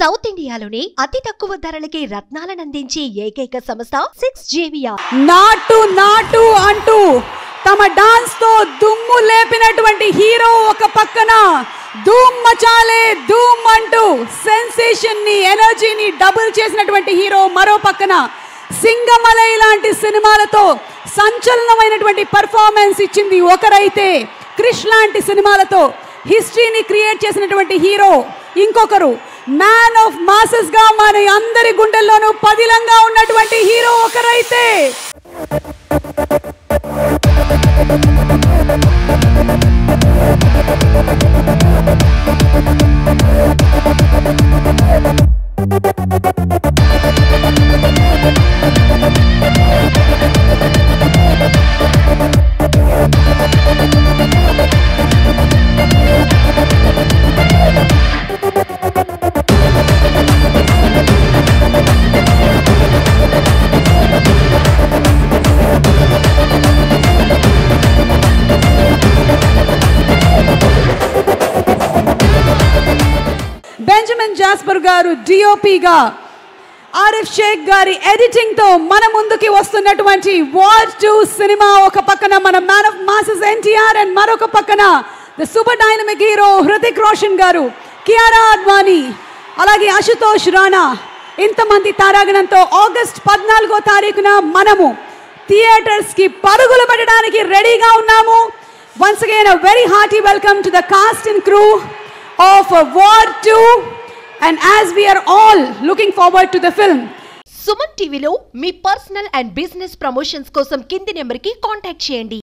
South ఇండియాలోనే అతి తక్కువ ధరలకి రత్నాలను అందించే ఏకైక సంస్థ 6JVR. నాటు అంటూ తమ డాన్స్ తో దుమ్ము లేపినటువంటి హీరో ఒక పక్కన ధూమ్ మచాలే ధూమ్ అంటూ సెన్సేషన్ ని ఎనర్జీని డబుల్ చేసినటువంటి హీరో మరో పక్కన సింగమలై లాంటి సినిమాలతో సంచలనమైనటువంటి పర్ఫార్మెన్స్ ఇచ్చింది ఒకరైతే క్రిష్ లాంటి సినిమాలతో హిస్టరీని క్రియేట్ చేసినటువంటి హీరో ఇంకొకరు మ్యాన్ ఆఫ్ మాసెస్ గా మన అందరి గుండెల్లోనూ పదిలంగా ఉన్నటువంటి హీరో ఒకరైతే బెంజమిన్ జాస్పర్ గారు డిఓపి గా ఆరిఫ్ షేక్ గారి ఎడిటింగ్ తో మన ముందుకి వస్తున్నటువంటి వార్ 2 సినిమా ఒక పక్కన మన man of masses NTR and మరొక పక్కన the super dynamic hero Hrithik Roshan గారు, కియారా అద్వానీ, అలాగే అశుతోష్ రాణా ఇంతమంది తారాగణంతో ఆగస్ట్ 14వ తారీఖున మనము థియేటర్స్ కి పరుగులు పెట్టడానికి రెడీగా ఉన్నాము. Once again a very hearty welcome to the cast and crew of War 2, and as we are all looking forward to the film. Suman టీవీలో మీ పర్సనల్ అండ్ బిజినెస్ ప్రమోషన్స్ కోసం కింది నెంబర్కి కాంటాక్ట్ చేయండి.